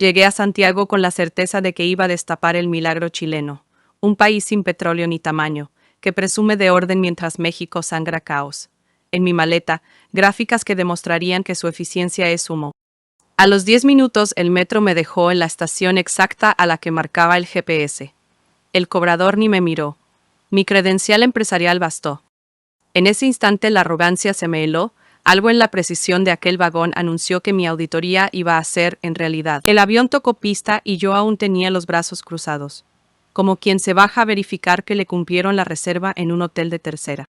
Llegué a Santiago con la certeza de que iba a destapar el milagro chileno, un país sin petróleo ni tamaño, que presume de orden mientras México sangra caos. En mi maleta, gráficas que demostrarían que su eficiencia es humo. A los 10 minutos el metro me dejó en la estación exacta a la que marcaba el GPS. El cobrador ni me miró. Mi credencial empresarial bastó. En ese instante la arrogancia se me heló. Algo en la precisión de aquel vagón anunció que mi auditoría iba a ser, en realidad. El avión tocó pista y yo aún tenía los brazos cruzados, como quien se baja a verificar que le cumplieron la reserva en un hotel de tercera.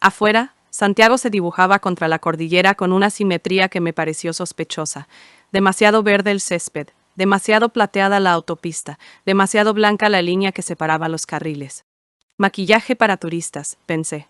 Afuera, Santiago se dibujaba contra la cordillera con una simetría que me pareció sospechosa. Demasiado verde el césped, demasiado plateada la autopista, demasiado blanca la línea que separaba los carriles. Maquillaje para turistas, pensé.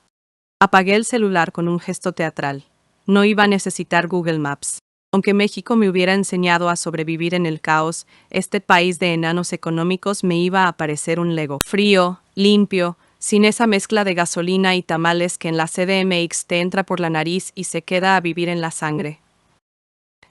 Apagué el celular con un gesto teatral. No iba a necesitar Google Maps. Aunque México me hubiera enseñado a sobrevivir en el caos, este país de enanos económicos me iba a parecer un Lego. Frío, limpio, sin esa mezcla de gasolina y tamales que en la CDMX te entra por la nariz y se queda a vivir en la sangre.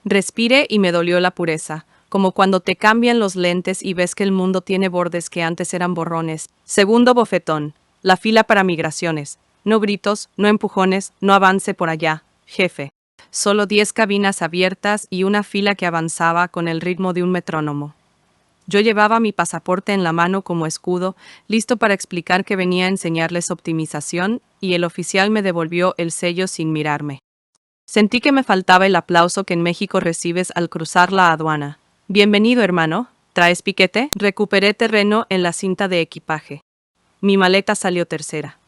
Respiré y me dolió la pureza, como cuando te cambian los lentes y ves que el mundo tiene bordes que antes eran borrones. Segundo bofetón, la fila para migraciones. No gritos, no empujones, no avance por allá, jefe. Solo 10 cabinas abiertas y una fila que avanzaba con el ritmo de un metrónomo. Yo llevaba mi pasaporte en la mano como escudo, listo para explicar que venía a enseñarles optimización, y el oficial me devolvió el sello sin mirarme. Sentí que me faltaba el aplauso que en México recibes al cruzar la aduana. Bienvenido, hermano. ¿Traes piquete? Recuperé terreno en la cinta de equipaje. Mi maleta salió tercera.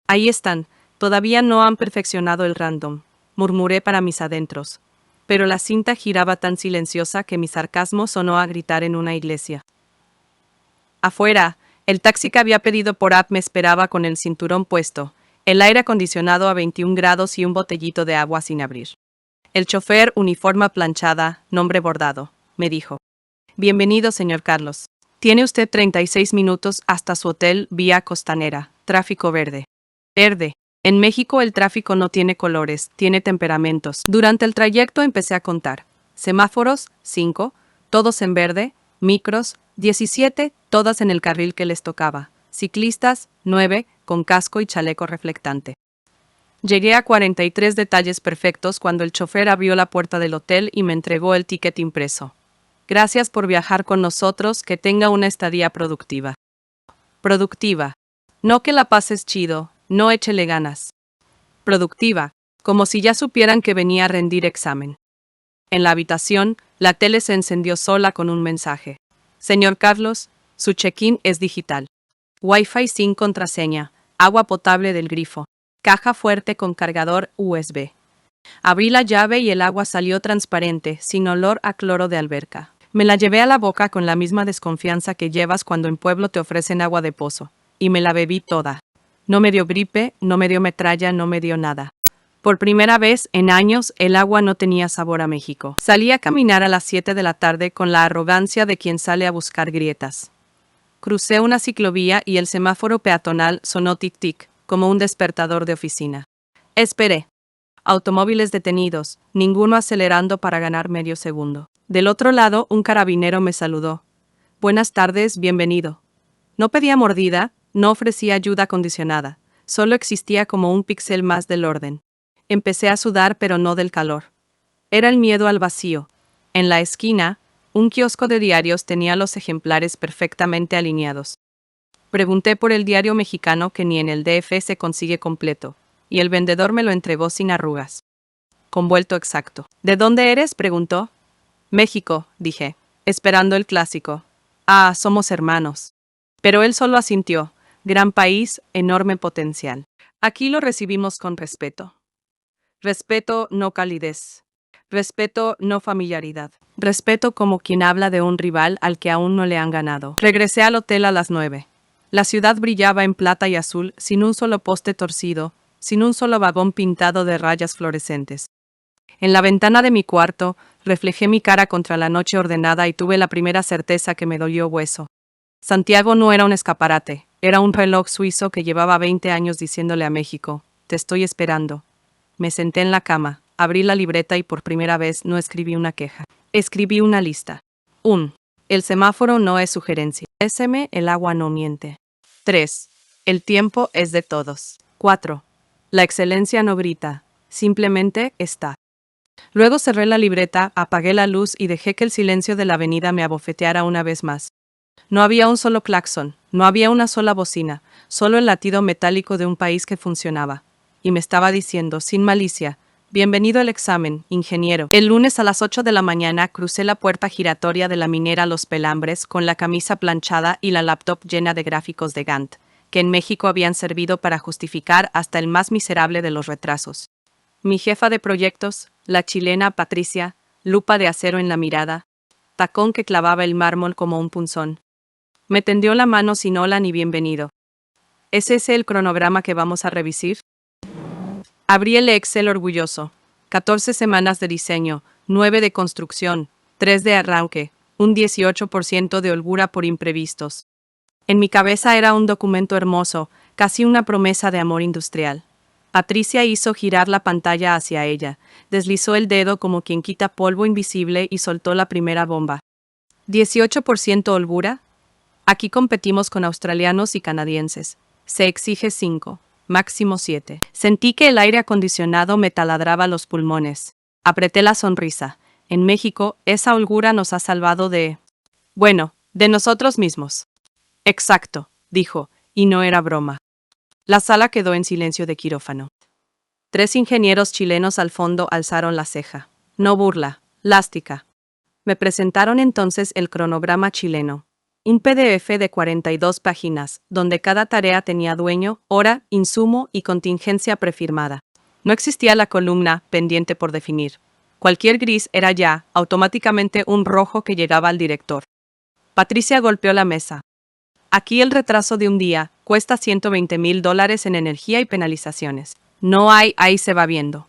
Ahí están, todavía no han perfeccionado el random, murmuré para mis adentros. Pero la cinta giraba tan silenciosa que mi sarcasmo sonó a gritar en una iglesia. Afuera, el taxi que había pedido por app me esperaba con el cinturón puesto, el aire acondicionado a 21 grados y un botellito de agua sin abrir. El chofer, uniforme planchada, nombre bordado, me dijo. Bienvenido, señor Carlos. Tiene usted 36 minutos hasta su hotel vía costanera, tráfico verde. Verde. En México el tráfico no tiene colores, tiene temperamentos. Durante el trayecto empecé a contar. Semáforos, 5, todos en verde, micros, 17, todas en el carril que les tocaba. Ciclistas, 9, con casco y chaleco reflectante. Llegué a 43 detalles perfectos cuando el chofer abrió la puerta del hotel y me entregó el ticket impreso. Gracias por viajar con nosotros, que tenga una estadía productiva. Productiva. No que la pases chido, no échele ganas. Productiva, como si ya supieran que venía a rendir examen. En la habitación, la tele se encendió sola con un mensaje. Señor Carlos, su check-in es digital. Wi-Fi sin contraseña, agua potable del grifo, caja fuerte con cargador USB. Abrí la llave y el agua salió transparente, sin olor a cloro de alberca. Me la llevé a la boca con la misma desconfianza que llevas cuando en pueblo te ofrecen agua de pozo, y me la bebí toda. No me dio gripe, no me dio metralla, no me dio nada. Por primera vez en años, el agua no tenía sabor a México. Salí a caminar a las 7 de la tarde con la arrogancia de quien sale a buscar grietas. Crucé una ciclovía y el semáforo peatonal sonó tic-tic, como un despertador de oficina. Esperé. Automóviles detenidos, ninguno acelerando para ganar medio segundo. Del otro lado, un carabinero me saludó. Buenas tardes, bienvenido. No pedía mordida, no ofrecía ayuda acondicionada, solo existía como un píxel más del orden. Empecé a sudar, pero no del calor. Era el miedo al vacío. En la esquina, un kiosco de diarios tenía los ejemplares perfectamente alineados. Pregunté por el diario mexicano que ni en el DF se consigue completo, y el vendedor me lo entregó sin arrugas. Con vuelto exacto. ¿De dónde eres?, preguntó. México, dije, esperando el clásico. Ah, somos hermanos. Pero él solo asintió. Gran país, enorme potencial. Aquí lo recibimos con respeto. Respeto, no calidez. Respeto, no familiaridad. Respeto como quien habla de un rival al que aún no le han ganado. Regresé al hotel a las 9. La ciudad brillaba en plata y azul, sin un solo poste torcido, sin un solo vagón pintado de rayas fluorescentes. En la ventana de mi cuarto, reflejé mi cara contra la noche ordenada y tuve la primera certeza que me dolió hueso. Santiago no era un escaparate, era un reloj suizo que llevaba 20 años diciéndole a México, te estoy esperando. Me senté en la cama, Abrí la libreta y por primera vez no escribí una queja. Escribí una lista. 1. El semáforo no es sugerencia. El agua no miente. 3. El tiempo es de todos. 4. La excelencia no grita, simplemente está. Luego cerré la libreta, apagué la luz y dejé que el silencio de la avenida me abofeteara una vez más. No había un solo claxon, no había una sola bocina, solo el latido metálico de un país que funcionaba. Y me estaba diciendo, sin malicia: bienvenido al examen, ingeniero. El lunes a las 8 de la mañana crucé la puerta giratoria de la minera Los Pelambres con la camisa planchada y la laptop llena de gráficos de Gantt, que en México habían servido para justificar hasta el más miserable de los retrasos. Mi jefa de proyectos, la chilena Patricia, lupa de acero en la mirada, tacón que clavaba el mármol como un punzón. Me tendió la mano sin hola ni bienvenido. ¿Es ese el cronograma que vamos a revisar? Abrí el Excel orgulloso. 14 semanas de diseño, 9 de construcción, 3 de arranque, un 18% de holgura por imprevistos. En mi cabeza era un documento hermoso, casi una promesa de amor industrial. Patricia hizo girar la pantalla hacia ella, deslizó el dedo como quien quita polvo invisible y soltó la primera bomba. ¿18% holgura? Aquí competimos con australianos y canadienses. Se exige 5, máximo 7. Sentí que el aire acondicionado me taladraba los pulmones. Apreté la sonrisa. En México, esa holgura nos ha salvado de... bueno, de nosotros mismos. Exacto, dijo, y no era broma. La sala quedó en silencio de quirófano. 3 ingenieros chilenos al fondo alzaron la ceja. No burla, lástica. Me presentaron entonces el cronograma chileno. Un PDF de 42 páginas, donde cada tarea tenía dueño, hora, insumo y contingencia prefirmada. No existía la columna pendiente por definir. Cualquier gris era ya, automáticamente, un rojo que llegaba al director. Patricia golpeó la mesa. Aquí el retraso de un día cuesta $120,000 en energía y penalizaciones. No hay, ahí se va viendo.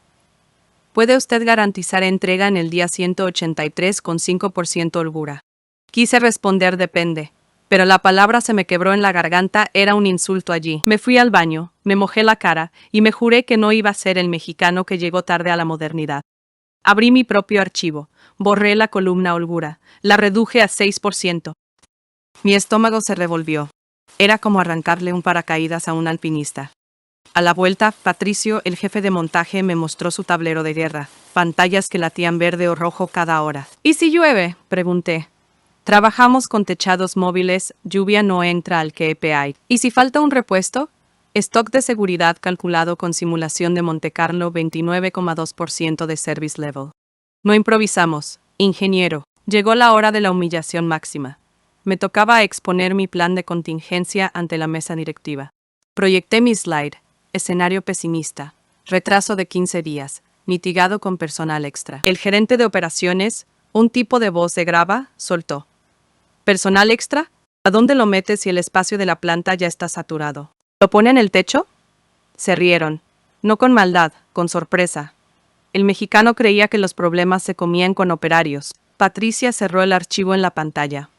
¿Puede usted garantizar entrega en el día 183 con 5% holgura? Quise responder depende, pero la palabra se me quebró en la garganta, era un insulto allí. Me fui al baño, me mojé la cara y me juré que no iba a ser el mexicano que llegó tarde a la modernidad. Abrí mi propio archivo, borré la columna holgura, la reduje a 6%. Mi estómago se revolvió. Era como arrancarle un paracaídas a un alpinista. A la vuelta, Patricio, el jefe de montaje, me mostró su tablero de guerra, pantallas que latían verde o rojo cada hora. ¿Y si llueve?, pregunté. Trabajamos con techados móviles, lluvia no entra al KPI. ¿Y si falta un repuesto? Stock de seguridad calculado con simulación de Monte Carlo, 29,2% de service level. No improvisamos, ingeniero. Llegó la hora de la humillación máxima. Me tocaba exponer mi plan de contingencia ante la mesa directiva. Proyecté mi slide. Escenario pesimista. Retraso de 15 días. Mitigado con personal extra. El gerente de operaciones, un tipo de voz de grava, soltó. ¿Personal extra? ¿A dónde lo metes si el espacio de la planta ya está saturado? ¿Lo pone en el techo? Se rieron. No con maldad, con sorpresa. El mexicano creía que los problemas se comían con operarios. Patricia cerró el archivo en la pantalla.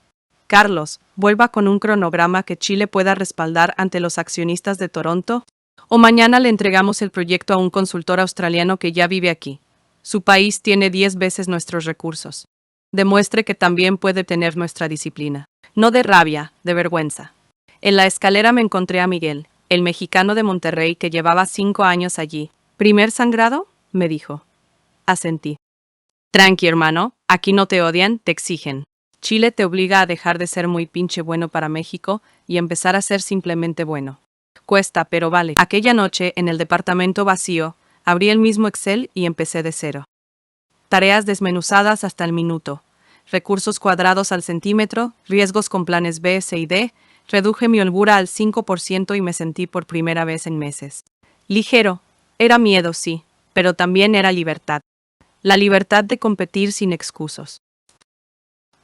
Carlos, vuelva con un cronograma que Chile pueda respaldar ante los accionistas de Toronto. O mañana le entregamos el proyecto a un consultor australiano que ya vive aquí. Su país tiene 10 veces nuestros recursos. Demuestre que también puede tener nuestra disciplina. No de rabia, de vergüenza. En la escalera me encontré a Miguel, el mexicano de Monterrey que llevaba 5 años allí. ¿Primer sangrado?, me dijo. Asentí. Tranqui, hermano, aquí no te odian, te exigen. Chile te obliga a dejar de ser muy pinche bueno para México y empezar a ser simplemente bueno. Cuesta, pero vale. Aquella noche, en el departamento vacío, abrí el mismo Excel y empecé de cero. Tareas desmenuzadas hasta el minuto. Recursos cuadrados al centímetro, riesgos con planes B, C y D. Reduje mi holgura al 5% y me sentí por primera vez en meses. Ligero. Era miedo, sí, pero también era libertad. La libertad de competir sin excusas.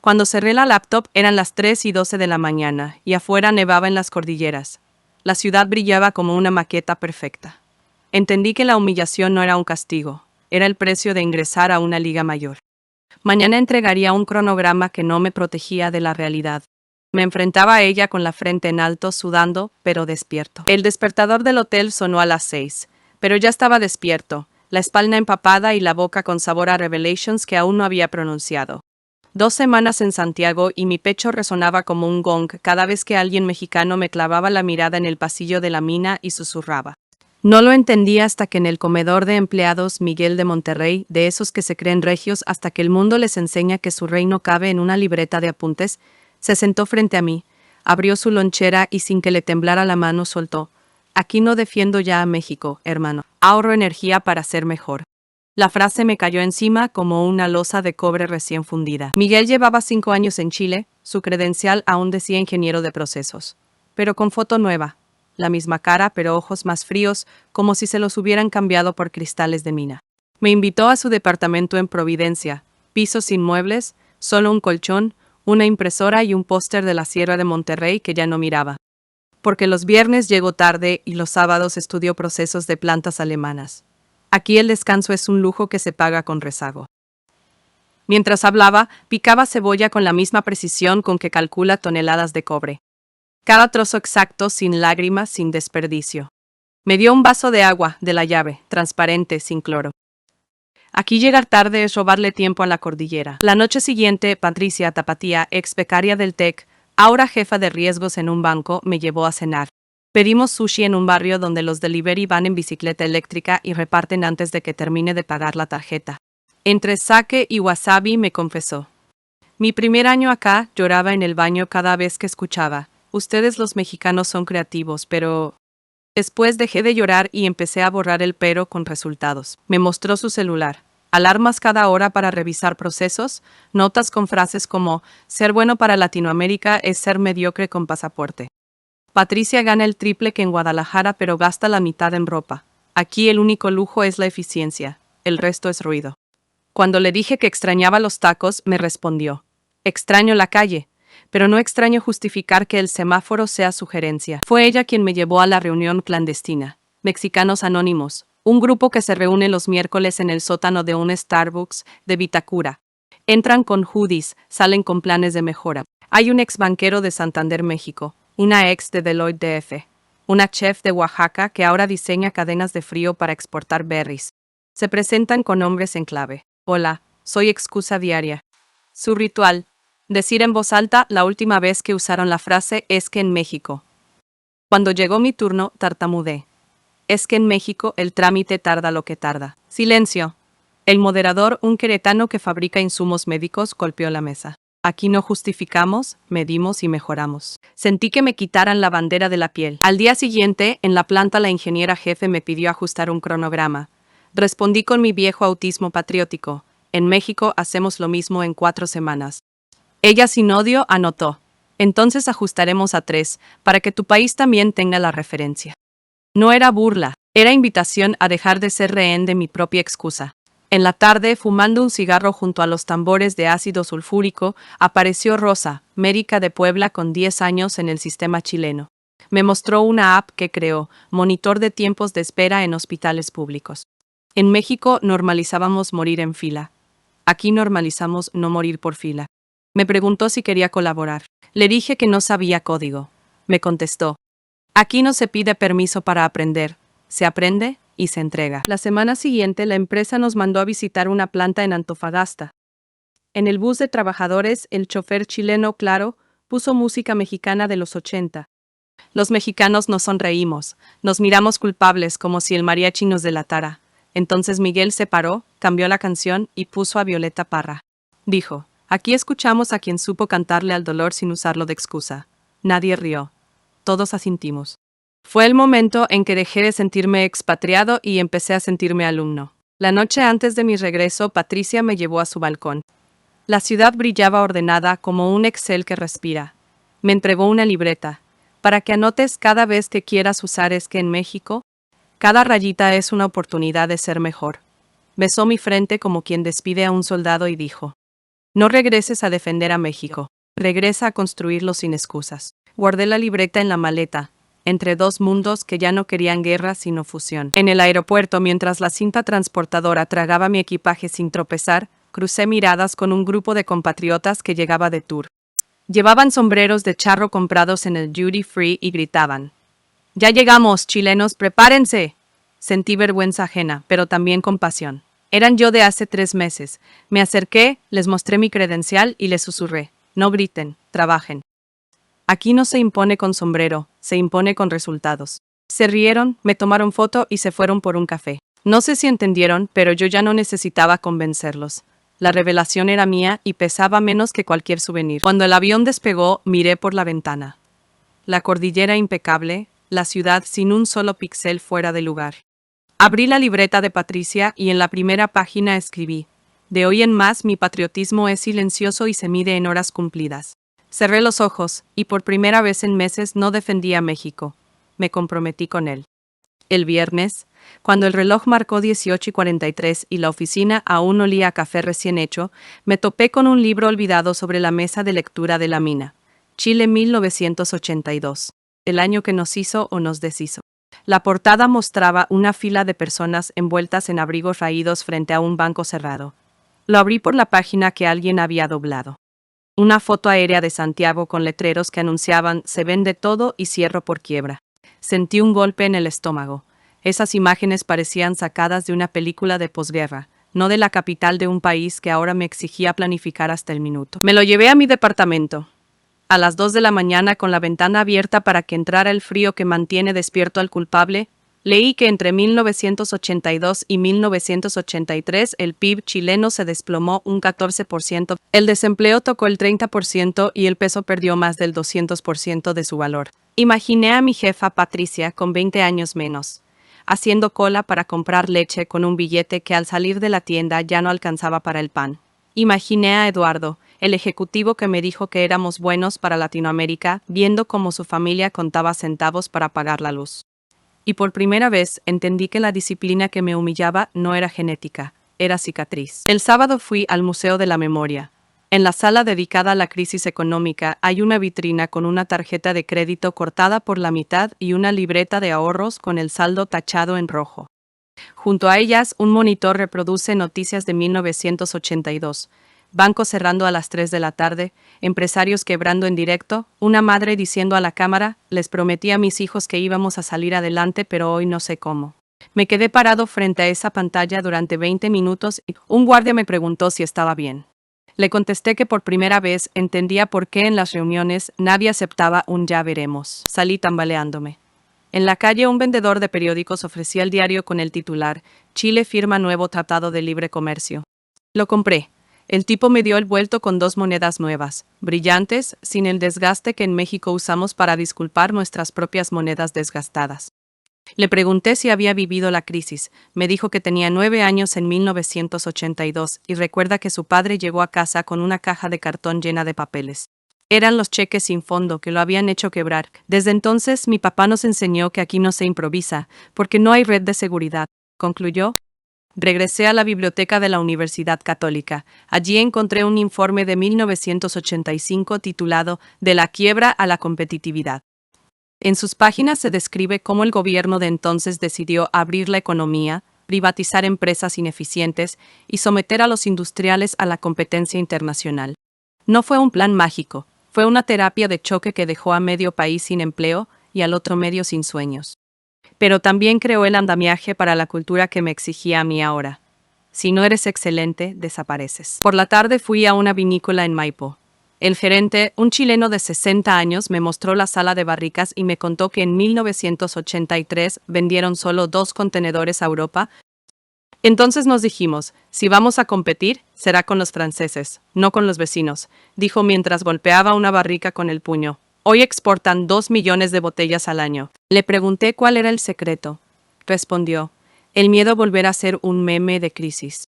Cuando cerré la laptop eran las 3:12 de la mañana y afuera nevaba en las cordilleras. La ciudad brillaba como una maqueta perfecta. Entendí que la humillación no era un castigo. Era el precio de ingresar a una liga mayor. Mañana entregaría un cronograma que no me protegía de la realidad. Me enfrentaba a ella con la frente en alto, sudando, pero despierto. El despertador del hotel sonó a las 6, pero ya estaba despierto. la espalda empapada y la boca con sabor a Revelations que aún no había pronunciado. 2 semanas en Santiago y mi pecho resonaba como un gong cada vez que alguien mexicano me clavaba la mirada en el pasillo de la mina y susurraba. No lo entendí hasta que en el comedor de empleados Miguel de Monterrey, de esos que se creen regios hasta que el mundo les enseña que su reino cabe en una libreta de apuntes, se sentó frente a mí, abrió su lonchera y sin que le temblara la mano soltó. Aquí no defiendo ya a México, hermano. Ahorro energía para ser mejor. La frase me cayó encima como una losa de cobre recién fundida. Miguel llevaba 5 años en Chile, su credencial aún decía ingeniero de procesos. Pero con foto nueva. La misma cara, pero ojos más fríos, como si se los hubieran cambiado por cristales de mina. Me invitó a su departamento en Providencia, piso sin muebles, solo un colchón, una impresora y un póster de la Sierra de Monterrey que ya no miraba. Porque los viernes llegó tarde y los sábados estudió procesos de plantas alemanas. Aquí el descanso es un lujo que se paga con rezago. Mientras hablaba, picaba cebolla con la misma precisión con que calcula toneladas de cobre. Cada trozo exacto, sin lágrimas, sin desperdicio. Me dio un vaso de agua, de la llave, transparente, sin cloro. Aquí llegar tarde es robarle tiempo a la cordillera. La noche siguiente, Patricia Tapatía, ex becaria del TEC, ahora jefa de riesgos en un banco, me llevó a cenar. Pedimos sushi en un barrio donde los delivery van en bicicleta eléctrica y reparten antes de que termine de pagar la tarjeta. Entre sake y wasabi me confesó. Mi primer año acá lloraba en el baño cada vez que escuchaba. Ustedes los mexicanos son creativos, pero... Después dejé de llorar y empecé a borrar el pero con resultados. Me mostró su celular. Alarmas cada hora para revisar procesos, notas con frases como ser bueno para Latinoamérica es ser mediocre con pasaporte. Patricia gana el triple que en Guadalajara pero gasta la mitad en ropa. Aquí el único lujo es la eficiencia, el resto es ruido. Cuando le dije que extrañaba los tacos, me respondió. Extraño la calle, pero no extraño justificar que el semáforo sea sugerencia. Fue ella quien me llevó a la reunión clandestina. Mexicanos Anónimos, un grupo que se reúne los miércoles en el sótano de un Starbucks de Vitacura. Entran con hoodies, salen con planes de mejora. Hay un ex banquero de Santander, México, una ex de Deloitte DF, una chef de Oaxaca que ahora diseña cadenas de frío para exportar berries. Se presentan con nombres en clave. Hola, soy excusa diaria. Su ritual. Decir en voz alta la última vez que usaron la frase es que en México. Cuando llegó mi turno, tartamudeé. Es que en México el trámite tarda lo que tarda. Silencio. El moderador, un queretano que fabrica insumos médicos, golpeó la mesa. Aquí no justificamos, medimos y mejoramos. Sentí que me quitaran la bandera de la piel. Al día siguiente, en la planta la ingeniera jefe me pidió ajustar un cronograma. Respondí con mi viejo autismo patriótico. En México hacemos lo mismo en 4 semanas. Ella sin odio anotó. Entonces ajustaremos a 3, para que tu país también tenga la referencia. No era burla, era invitación a dejar de ser rehén de mi propia excusa. En la tarde, fumando un cigarro junto a los tambores de ácido sulfúrico, apareció Rosa, médica de Puebla con 10 años en el sistema chileno. Me mostró una app que creó, monitor de tiempos de espera en hospitales públicos. En México normalizábamos morir en fila. Aquí normalizamos no morir por fila. Me preguntó si quería colaborar. Le dije que no sabía código. Me contestó. Aquí no se pide permiso para aprender. Se aprende y se entrega. La semana siguiente la empresa nos mandó a visitar una planta en Antofagasta. En el bus de trabajadores, el chofer chileno, claro, puso música mexicana de los 80. Los mexicanos nos sonreímos, nos miramos culpables como si el mariachi nos delatara. Entonces Miguel se paró, cambió la canción y puso a Violeta Parra. Dijo, aquí escuchamos a quien supo cantarle al dolor sin usarlo de excusa. Nadie rió. Todos asintimos. Fue el momento en que dejé de sentirme expatriado y empecé a sentirme alumno. La noche antes de mi regreso, Patricia me llevó a su balcón. La ciudad brillaba ordenada como un Excel que respira. Me entregó una libreta. Para que anotes cada vez que quieras usar es que en México, cada rayita es una oportunidad de ser mejor. Besó mi frente como quien despide a un soldado y dijo, no regreses a defender a México, regresa a construirlo sin excusas. Guardé la libreta en la maleta, entre 2 mundos que ya no querían guerra sino fusión. En el aeropuerto, mientras la cinta transportadora tragaba mi equipaje sin tropezar, crucé miradas con un grupo de compatriotas que llegaba de tour. Llevaban sombreros de charro comprados en el duty free y gritaban, ¡ya llegamos, chilenos, prepárense! Sentí vergüenza ajena, pero también compasión. Eran yo de hace 3 meses. Me acerqué, les mostré mi credencial y les susurré: no griten, trabajen. Aquí no se impone con sombrero, se impone con resultados. Se rieron, me tomaron foto y se fueron por un café. No sé si entendieron, pero yo ya no necesitaba convencerlos. La revelación era mía y pesaba menos que cualquier souvenir. Cuando el avión despegó, miré por la ventana. La cordillera impecable, la ciudad sin un solo píxel fuera de lugar. Abrí la libreta de Patricia y en la primera página escribí: de hoy en más mi patriotismo es silencioso y se mide en horas cumplidas. Cerré los ojos, y por primera vez en meses no defendí a México. Me comprometí con él. El viernes, cuando el reloj marcó 18:43 y la oficina aún olía a café recién hecho, me topé con un libro olvidado sobre la mesa de lectura de la mina. Chile 1982. El año que nos hizo o nos deshizo. La portada mostraba una fila de personas envueltas en abrigos raídos frente a un banco cerrado. Lo abrí por la página que alguien había doblado. Una foto aérea de Santiago con letreros que anunciaban "se vende todo y cierro por quiebra". Sentí un golpe en el estómago. Esas imágenes parecían sacadas de una película de posguerra, no de la capital de un país que ahora me exigía planificar hasta el minuto. Me lo llevé a mi departamento. A las 2 de la mañana, con la ventana abierta para que entrara el frío que mantiene despierto al culpable, leí que entre 1982 y 1983 el PIB chileno se desplomó un 14%, el desempleo tocó el 30% y el peso perdió más del 200% de su valor. Imaginé a mi jefa Patricia, con 20 años menos, haciendo cola para comprar leche con un billete que al salir de la tienda ya no alcanzaba para el pan. Imaginé a Eduardo, el ejecutivo que me dijo que éramos buenos para Latinoamérica, viendo cómo su familia contaba centavos para pagar la luz. Y por primera vez entendí que la disciplina que me humillaba no era genética, era cicatriz. El sábado fui al Museo de la Memoria. En la sala dedicada a la crisis económica hay una vitrina con una tarjeta de crédito cortada por la mitad y una libreta de ahorros con el saldo tachado en rojo. Junto a ellas, un monitor reproduce noticias de 1982. Bancos cerrando a las 3 de la tarde, empresarios quebrando en directo, una madre diciendo a la cámara: les prometí a mis hijos que íbamos a salir adelante, pero hoy no sé cómo. Me quedé parado frente a esa pantalla durante 20 minutos y un guardia me preguntó si estaba bien. Le contesté que por primera vez entendía por qué en las reuniones nadie aceptaba un "ya veremos". Salí tambaleándome. En la calle, un vendedor de periódicos ofrecía el diario con el titular: Chile firma nuevo tratado de libre comercio. Lo compré. El tipo me dio el vuelto con 2 monedas nuevas, brillantes, sin el desgaste que en México usamos para disculpar nuestras propias monedas desgastadas. Le pregunté si había vivido la crisis. Me dijo que tenía 9 años en 1982 y recuerda que su padre llegó a casa con una caja de cartón llena de papeles. Eran los cheques sin fondo que lo habían hecho quebrar. Desde entonces mi papá nos enseñó que aquí no se improvisa, porque no hay red de seguridad, concluyó. Regresé a la biblioteca de la Universidad Católica. Allí encontré un informe de 1985 titulado "De la quiebra a la competitividad". En sus páginas se describe cómo el gobierno de entonces decidió abrir la economía, privatizar empresas ineficientes y someter a los industriales a la competencia internacional. No fue un plan mágico, fue una terapia de choque que dejó a medio país sin empleo y al otro medio sin sueños. Pero también creó el andamiaje para la cultura que me exigía a mí ahora. Si no eres excelente, desapareces. Por la tarde fui a una vinícola en Maipo. El gerente, un chileno de 60 años, me mostró la sala de barricas y me contó que en 1983 vendieron solo 2 contenedores a Europa. Entonces nos dijimos: si vamos a competir, será con los franceses, no con los vecinos, dijo mientras golpeaba una barrica con el puño. Hoy exportan 2 millones de botellas al año. Le pregunté cuál era el secreto. Respondió: el miedo a volver a ser un meme de crisis.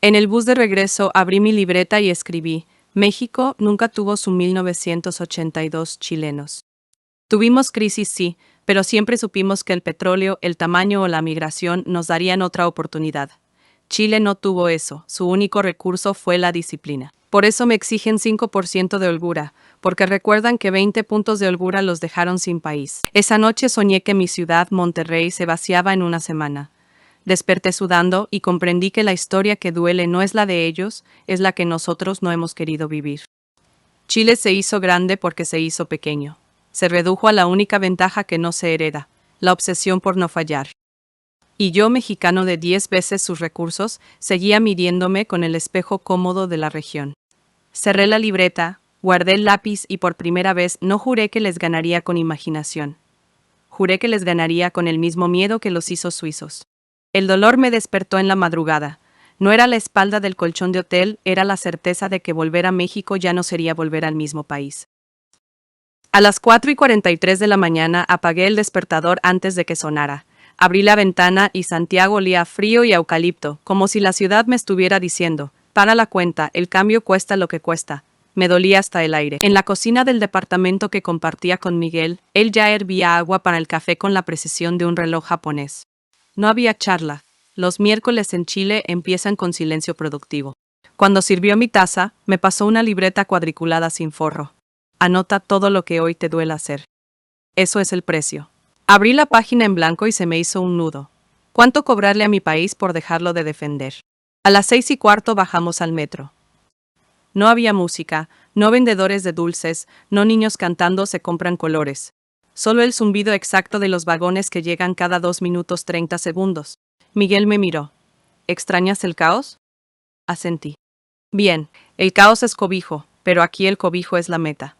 En el bus de regreso abrí mi libreta y escribí: México nunca tuvo su 1982 chilenos. Tuvimos crisis, sí, pero siempre supimos que el petróleo, el tamaño o la migración nos darían otra oportunidad. Chile no tuvo eso, su único recurso fue la disciplina. Por eso me exigen 5% de holgura, porque recuerdan que 20 puntos de holgura los dejaron sin país. Esa noche soñé que mi ciudad, Monterrey, se vaciaba en una semana. Desperté sudando y comprendí que la historia que duele no es la de ellos, es la que nosotros no hemos querido vivir. Chile se hizo grande porque se hizo pequeño. Se redujo a la única ventaja que no se hereda, la obsesión por no fallar. Y yo, mexicano de 10 veces sus recursos, seguía midiéndome con el espejo cómodo de la región. Cerré la libreta, guardé el lápiz y por primera vez no juré que les ganaría con imaginación. Juré que les ganaría con el mismo miedo que los hizo suizos. El dolor me despertó en la madrugada. No era la espalda del colchón de hotel, era la certeza de que volver a México ya no sería volver al mismo país. A las 4:43 de la mañana apagué el despertador antes de que sonara. Abrí la ventana y Santiago olía a frío y a eucalipto, como si la ciudad me estuviera diciendo: para la cuenta, el cambio cuesta lo que cuesta. Me dolía hasta el aire. En la cocina del departamento que compartía con Miguel, él ya hervía agua para el café con la precisión de un reloj japonés. No había charla. Los miércoles en Chile empiezan con silencio productivo. Cuando sirvió mi taza, me pasó una libreta cuadriculada sin forro. Anota todo lo que hoy te duela hacer. Eso es el precio. Abrí la página en blanco y se me hizo un nudo. ¿Cuánto cobrarle a mi país por dejarlo de defender? A las 6:15 bajamos al metro. No había música, no vendedores de dulces, no niños cantando se compran colores. Solo el zumbido exacto de los vagones que llegan cada 2 minutos 30 segundos. Miguel me miró. ¿Extrañas el caos? Asentí. Bien, el caos es cobijo, pero aquí el cobijo es la meta.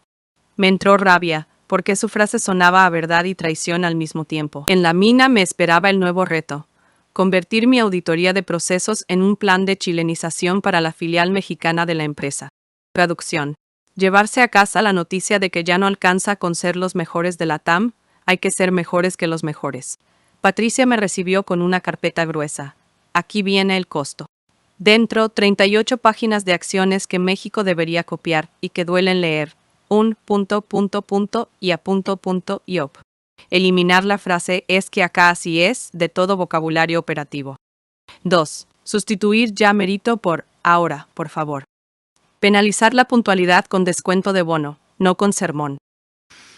Me entró rabia, porque su frase sonaba a verdad y traición al mismo tiempo. En la mina me esperaba el nuevo reto: convertir mi auditoría de procesos en un plan de chilenización para la filial mexicana de la empresa. Traducción: llevarse a casa la noticia de que ya no alcanza con ser los mejores de la TAM, hay que ser mejores que los mejores. Patricia me recibió con una carpeta gruesa. Aquí viene el costo. Dentro, 38 páginas de acciones que México debería copiar y que duelen leer. Y op. Eliminar la frase "es que acá así es" de todo vocabulario operativo. 2. Sustituir ya merito por ahora, por favor. Penalizar la puntualidad con descuento de bono, no con sermón.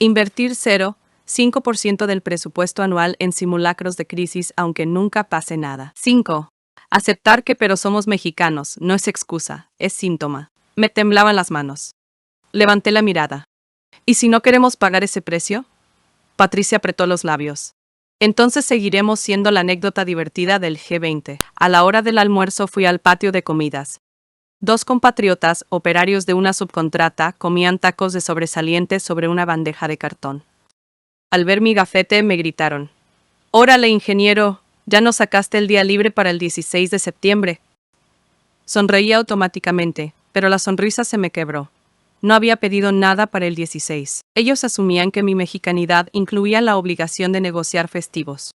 Invertir 0,5% del presupuesto anual en simulacros de crisis aunque nunca pase nada. 5. Aceptar que pero somos mexicanos, no es excusa, es síntoma. Me temblaban las manos. Levanté la mirada. ¿Y si no queremos pagar ese precio? Patricia apretó los labios. Entonces seguiremos siendo la anécdota divertida del G20. A la hora del almuerzo fui al patio de comidas. 2 compatriotas, operarios de una subcontrata, comían tacos de sobresalientes sobre una bandeja de cartón. Al ver mi gafete me gritaron: «Órale, ingeniero, ya nos sacaste el día libre para el 16 de septiembre». Sonreí automáticamente, pero la sonrisa se me quebró. No había pedido nada para el 16. Ellos asumían que mi mexicanidad incluía la obligación de negociar festivos.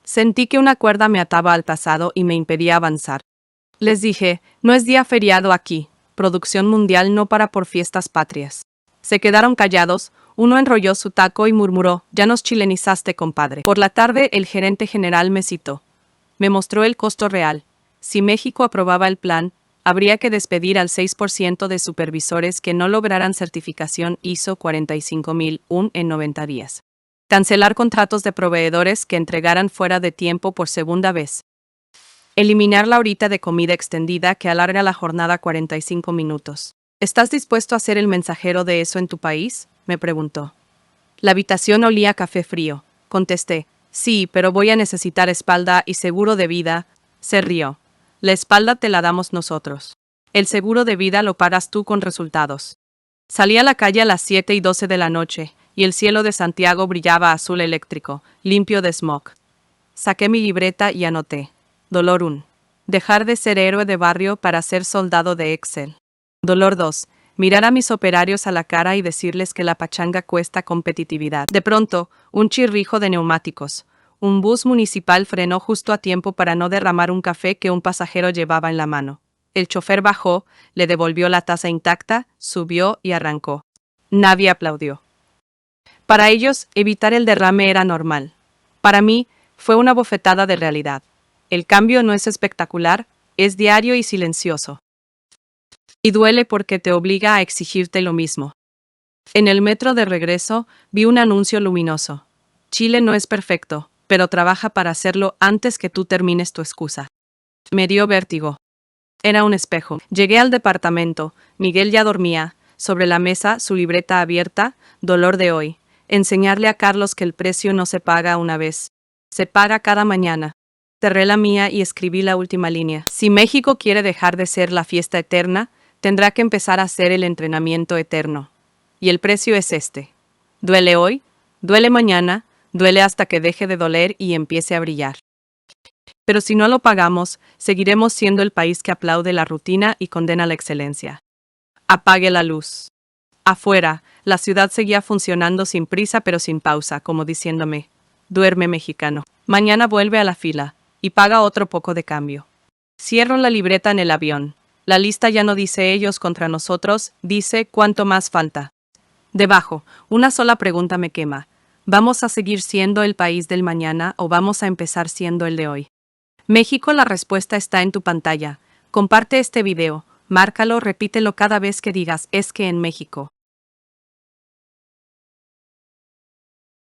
Sentí que una cuerda me ataba al pasado y me impedía avanzar. Les dije: no es día feriado aquí, producción mundial no para por fiestas patrias. Se quedaron callados, uno enrolló su taco y murmuró: ya nos chilenizaste, compadre. Por la tarde el gerente general me citó. Me mostró el costo real. Si México aprobaba el plan, habría que despedir al 6% de supervisores que no lograran certificación ISO 45001 en 90 días. Cancelar contratos de proveedores que entregaran fuera de tiempo por segunda vez. Eliminar la horita de comida extendida que alarga la jornada 45 minutos. ¿Estás dispuesto a ser el mensajero de eso en tu país?, me preguntó. La habitación olía a café frío. Contesté: sí, pero voy a necesitar espalda y seguro de vida. Se rió. La espalda te la damos nosotros. El seguro de vida lo pagas tú con resultados. Salí a la calle a las 7:12 de la noche, y el cielo de Santiago brillaba azul eléctrico, limpio de smog. Saqué mi libreta y anoté. Dolor 1. Dejar de ser héroe de barrio para ser soldado de Excel. Dolor 2. Mirar a mis operarios a la cara y decirles que la pachanga cuesta competitividad. De pronto, un chirrijo de neumáticos. Un bus municipal frenó justo a tiempo para no derramar un café que un pasajero llevaba en la mano. El chofer bajó, le devolvió la taza intacta, subió y arrancó. Nadie aplaudió. Para ellos, evitar el derrame era normal. Para mí, fue una bofetada de realidad. El cambio no es espectacular, es diario y silencioso. Y duele porque te obliga a exigirte lo mismo. En el metro de regreso, vi un anuncio luminoso. Chile no es perfecto, pero trabaja para hacerlo antes que tú termines tu excusa. Me dio vértigo. Era un espejo. Llegué al departamento. Miguel ya dormía. Sobre la mesa, su libreta abierta. Dolor de hoy. Enseñarle a Carlos que el precio no se paga una vez. Se paga cada mañana. Cerré la mía y escribí la última línea. Si México quiere dejar de ser la fiesta eterna, tendrá que empezar a ser el entrenamiento eterno. Y el precio es este. Duele hoy, duele mañana, duele hasta que deje de doler y empiece a brillar. Pero si no lo pagamos, seguiremos siendo el país que aplaude la rutina y condena la excelencia. Apague la luz. Afuera, la ciudad seguía funcionando sin prisa pero sin pausa, como diciéndome, duerme mexicano. Mañana vuelve a la fila y paga otro poco de cambio. Cierro la libreta en el avión. La lista ya no dice ellos contra nosotros, dice cuánto más falta. Debajo, una sola pregunta me quema. ¿Vamos a seguir siendo el país del mañana o vamos a empezar siendo el de hoy? México, la respuesta está en tu pantalla. Comparte este video, márcalo, repítelo cada vez que digas es que en México.